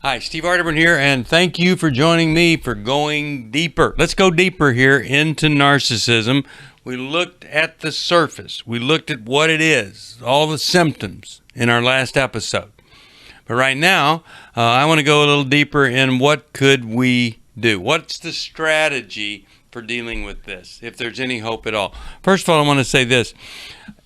Hi, Steve Arterburn here, and thank you for joining me for Going Deeper. Let's go deeper here into narcissism. We looked at the surface. We looked at what it is, all the symptoms in our last episode. But right now, I want to go a little deeper in what could we do? What's the strategy for dealing with this, if there's any hope at all? First of all, I want to say this.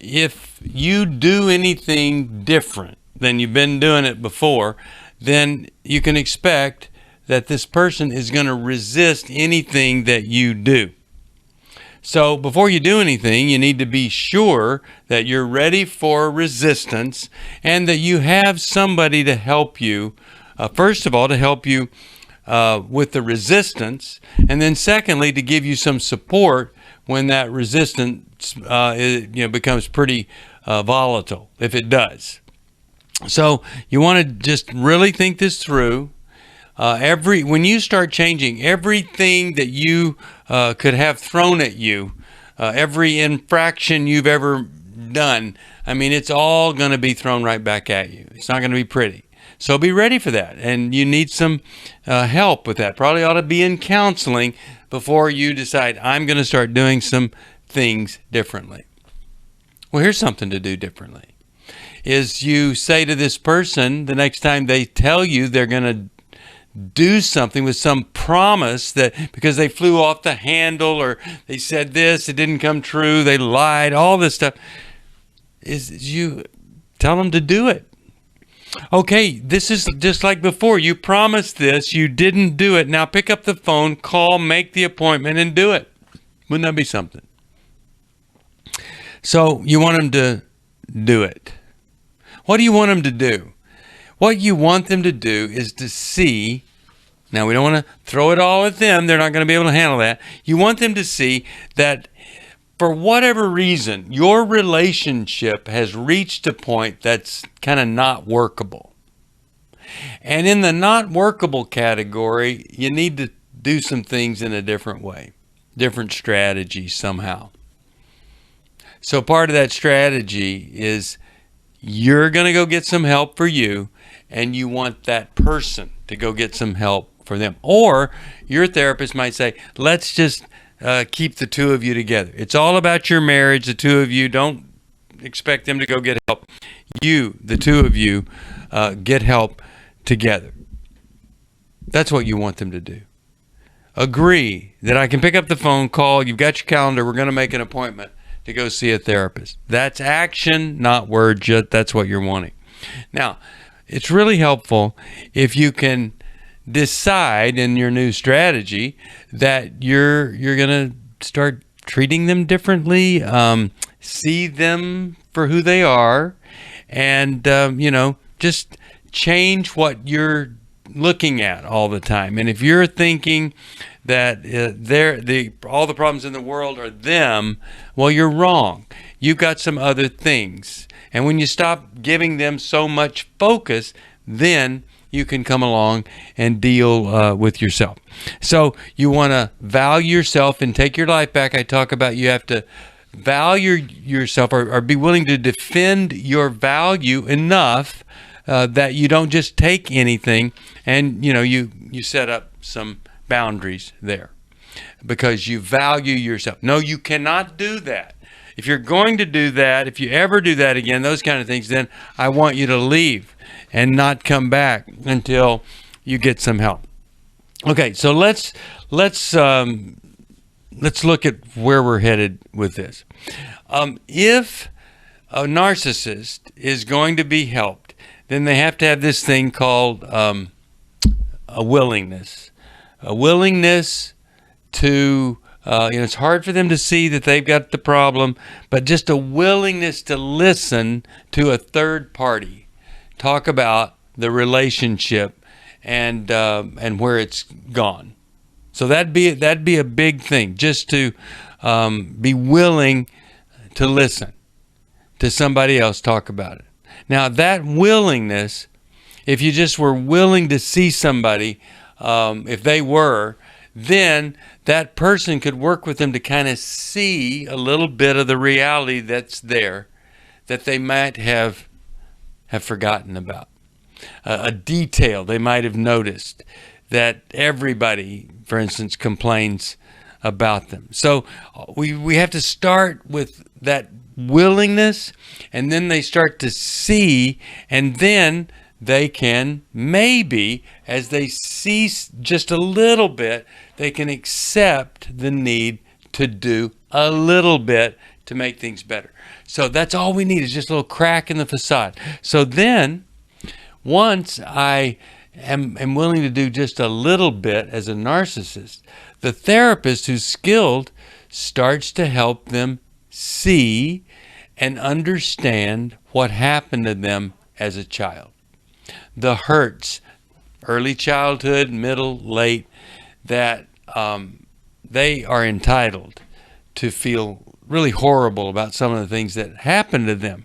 If you do anything different than you've been doing it before, then you can expect that this person is going to resist anything that you do. So before you do anything, you need to be sure that you're ready for resistance and that you have somebody to help you, first of all, to help you with the resistance, and then secondly, to give you some support when that resistance becomes pretty volatile, if it does. So you want to just really think this through. When you start changing everything that you could have thrown at you, every infraction you've ever done, I mean, it's all going to be thrown right back at you. It's not going to be pretty. So be ready for that. And you need some help with that. Probably ought to be in counseling before you decide, I'm going to start doing some things differently. Well, here's something to do differently. Is you say to this person the next time they tell you they're going to do something with some promise that because they flew off the handle or they said this, it didn't come true, they lied, all this stuff, is you tell them to do it. Okay, this is just like before. You promised this, you didn't do it. Now pick up the phone, call, make the appointment, and do it. Wouldn't that be something? So you want them to do it. What do you want them to do? What you want them to do is to see, now we don't want to throw it all at them, they're not going to be able to handle that. You want them to see that for whatever reason, your relationship has reached a point that's kind of not workable. And in the not workable category, you need to do some things in a different way, different strategies somehow. So part of that strategy is you're going to go get some help for you, and you want that person to go get some help for them. Or your therapist might say, let's just keep the two of you together. It's all about your marriage, the two of you. Don't expect them to go get help. You, the two of you, get help together. That's what you want them to do. Agree that I can pick up the phone call. You've got your calendar. We're going to make an appointment to go see a therapist. That's action, not words. That's what you're wanting. Now, it's really helpful if you can decide in your new strategy that you're going to start treating them differently, see them for who they are, and just change what you're looking at all the time. And if you're thinking that all the problems in the world are them, well, you're wrong. You've got some other things. And when you stop giving them so much focus, then you can come along and deal with yourself. So you want to value yourself and take your life back. I talk about you have to value yourself or be willing to defend your value enough that you don't just take anything, and you set up some boundaries there because you value yourself. No, you cannot do that. If you're going to do that, if you ever do that again, those kind of things, then I want you to leave and not come back until you get some help. Okay, so let's look at where we're headed with this. If a narcissist is going to be helped, then they have to have this thing called a willingness. A willingness to, it's hard for them to see that they've got the problem, but just a willingness to listen to a third party talk about the relationship and where it's gone. So that'd be a big thing, just to be willing to listen to somebody else talk about it. Now that willingness, if you just were willing to see somebody, if they were, then that person could work with them to kind of see a little bit of the reality that's there that they might have forgotten about. a detail they might have noticed that everybody, for instance, complains about them. So we have to start with that willingness, and then they start to see, and then they can maybe, as they see just a little bit, they can accept the need to do a little bit to make things better. So that's all we need, is just a little crack in the facade. So then, once I am willing to do just a little bit as a narcissist, the therapist who's skilled starts to help them see and understand what happened to them as a child. The hurts, early childhood, middle, late, that they are entitled to feel really horrible about some of the things that happened to them.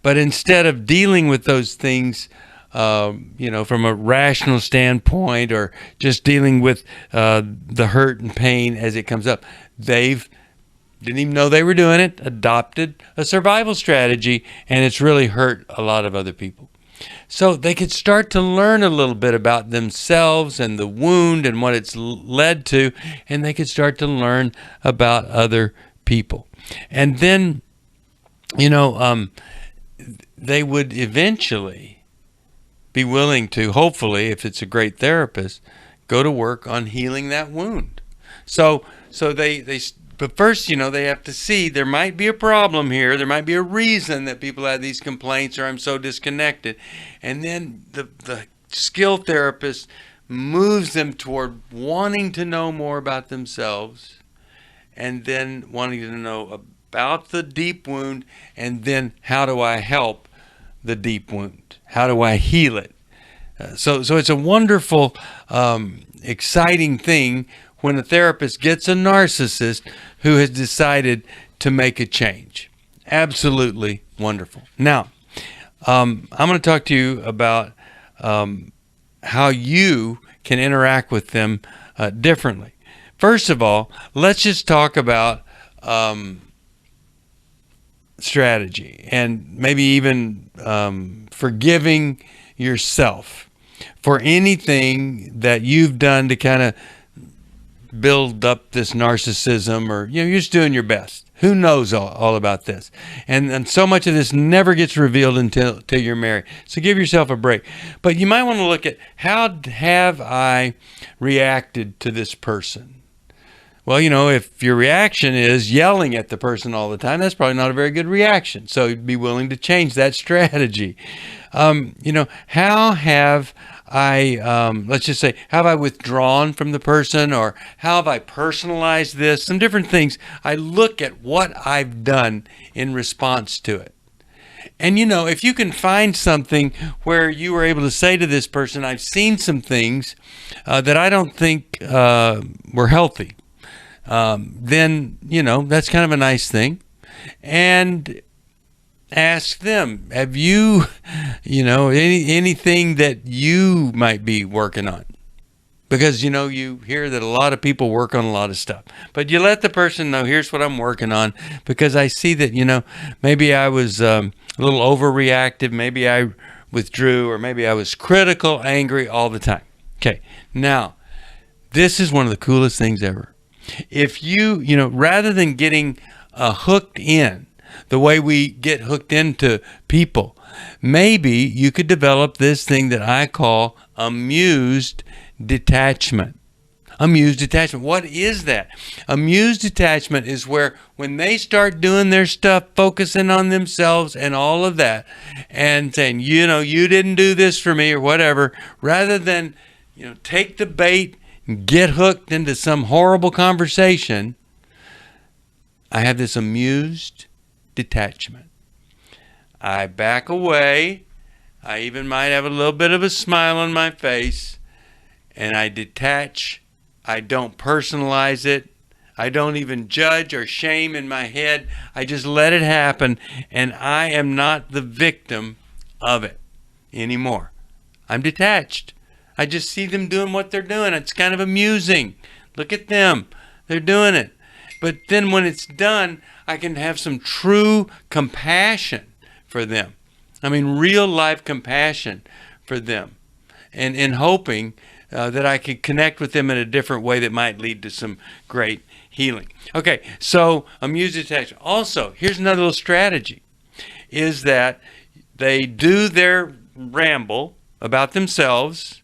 But instead of dealing with those things, from a rational standpoint, or just dealing with the hurt and pain as it comes up, didn't even know they were doing it, adopted a survival strategy, and it's really hurt a lot of other people. So they could start to learn a little bit about themselves and the wound and what it's led to, and they could start to learn about other people. And then, they would eventually be willing to, hopefully, if it's a great therapist, go to work on healing that wound. So but first, they have to see there might be a problem here. There might be a reason that people have these complaints, or I'm so disconnected. And then the skilled therapist moves them toward wanting to know more about themselves, and then wanting to know about the deep wound, and then how do I help the deep wound? How do I heal it? So it's a wonderful, exciting thing when a therapist gets a narcissist who has decided to make a change. Absolutely wonderful. Now, I'm going to talk to you about how you can interact with them differently. First of all, let's just talk about strategy, and maybe even forgiving yourself for anything that you've done to kind of build up this narcissism, or you're just doing your best. Who knows all about this? And so much of this never gets revealed until you're married. So give yourself a break. But you might want to look at, how have I reacted to this person? Well, if your reaction is yelling at the person all the time, that's probably not a very good reaction. So you'd be willing to change that strategy. How have I, let's just say, have I withdrawn from the person, or how have I personalized this? Some different things. I look at what I've done in response to it. And, if you can find something where you were able to say to this person, I've seen some things that I don't think were healthy, then, that's kind of a nice thing. And ask them, have you, anything that you might be working on? Because, you hear that a lot of people work on a lot of stuff. But you let the person know, here's what I'm working on, because I see that, maybe I was a little overreactive, maybe I withdrew, or maybe I was critical, angry all the time. Okay, now, this is one of the coolest things ever. If you, rather than getting hooked in the way we get hooked into people, maybe you could develop this thing that I call amused detachment. Amused detachment. What is that? Amused detachment is where, when they start doing their stuff, focusing on themselves and all of that, and saying, you didn't do this for me, or whatever, rather than, take the bait, get hooked into some horrible conversation, I have this amused detachment. I back away. I even might have a little bit of a smile on my face, and I detach. I don't personalize it. I don't even judge or shame in my head. I just let it happen, and I am not the victim of it anymore. I'm detached. I just see them doing what they're doing. It's kind of amusing. Look at them. They're doing it. But then when it's done, I can have some true compassion for them. I mean, real life compassion for them, and in hoping that I could connect with them in a different way that might lead to some great healing. Okay, so immune detachment. Also, here's another little strategy, is that they do their ramble about themselves,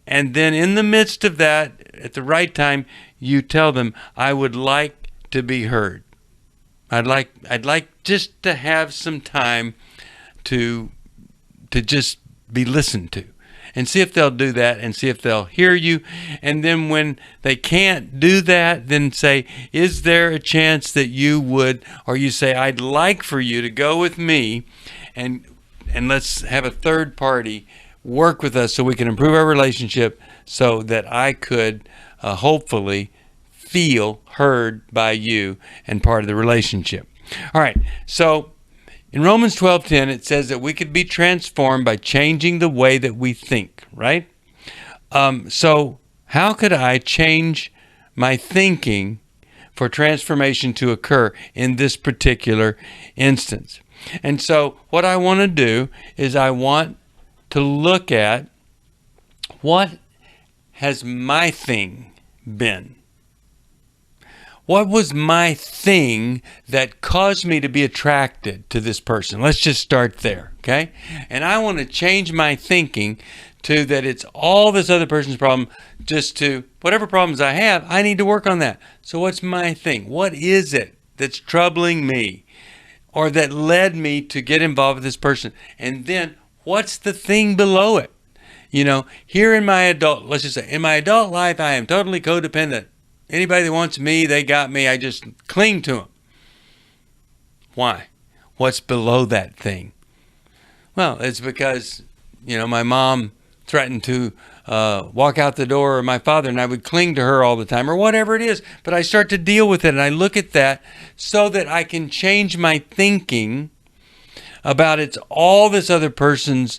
and then in the midst of that, at the right time, you tell them, I would like to be heard. I'd like just to have some time to just be listened to, and see if they'll do that, and see if they'll hear you. And then when they can't do that, then say, is there a chance that you would, or you say, I'd like for you to go with me, and let's have a third party work with us so we can improve our relationship, so that I could hopefully feel heard by you and part of the relationship. All right, so in Romans 12:10, it says that we could be transformed by changing the way that we think, right? So how could I change my thinking for transformation to occur in this particular instance? And so what I want to do is I want to look at, what has my thing been? What was my thing that caused me to be attracted to this person? Let's just start there, okay? And I want to change my thinking to that it's all this other person's problem, just to whatever problems I have, I need to work on that. So what's my thing? What is it that's troubling me, or that led me to get involved with this person? And then what's the thing below it? Here in my adult, let's just say, in my adult life, I am totally codependent. Anybody that wants me, they got me. I just cling to them. Why? What's below that thing? Well, it's because, my mom threatened to walk out the door, or my father, and I would cling to her all the time, or whatever it is. But I start to deal with it, and I look at that so that I can change my thinking about it's all this other person's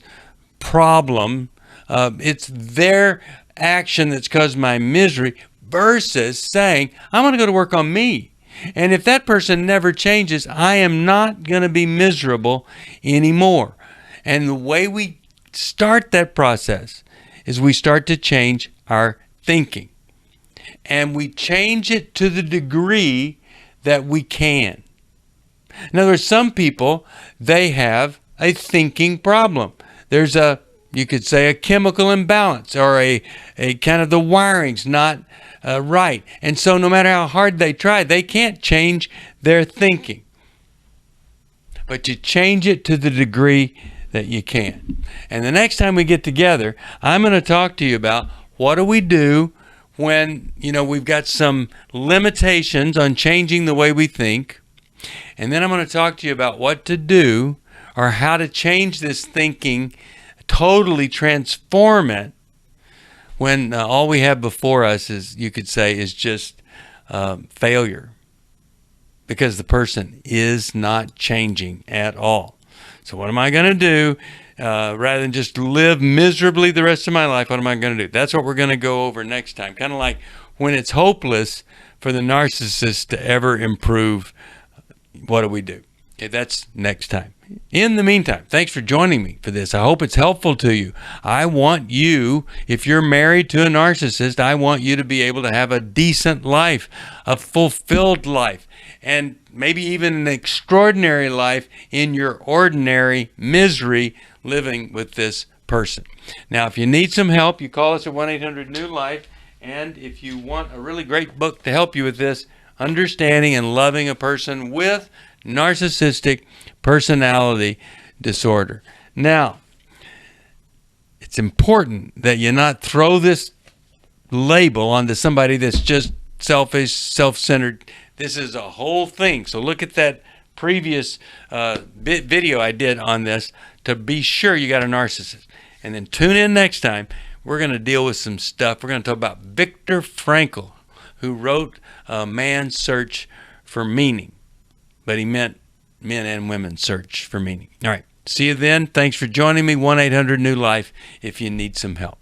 problem. It's their action that's caused my misery, versus saying, I'm going to go to work on me. And if that person never changes, I am not going to be miserable anymore. And the way we start that process is we start to change our thinking. And we change it to the degree that we can. In other words, some people, they have a thinking problem. There's you could say, a chemical imbalance, or a kind of the wiring's not right. And so no matter how hard they try, they can't change their thinking. But you change it to the degree that you can. And the next time we get together, I'm going to talk to you about what do we do when, we've got some limitations on changing the way we think. And then I'm going to talk to you about what to do, or how to change this thinking, totally transform it, when all we have before us is, you could say, is just failure, because the person is not changing at all. So what am I going to do? Rather than just live miserably the rest of my life, what am I going to do? That's what we're going to go over next time. Kind of like when it's hopeless for the narcissist to ever improve, what do we do? Okay, that's next time. In the meantime, thanks for joining me for this. I hope it's helpful to you. I want you, if you're married to a narcissist, I want you to be able to have a decent life, a fulfilled life, and maybe even an extraordinary life in your ordinary misery living with this person. Now, if you need some help, you call us at 1-800-NEW-LIFE. And if you want a really great book to help you with this, Understanding and Loving a Person with Narcissistic Personality Disorder. Now, it's important that you not throw this label onto somebody that's just selfish, self-centered. This is a whole thing. So look at that previous video I did on this to be sure you got a narcissist. And then tune in next time. We're going to deal with some stuff. We're going to talk about Viktor Frankl, who wrote Man's Search for Meaning. But he meant men and women's search for meaning. All right. See you then. Thanks for joining me. 1-800-NEW-LIFE if you need some help.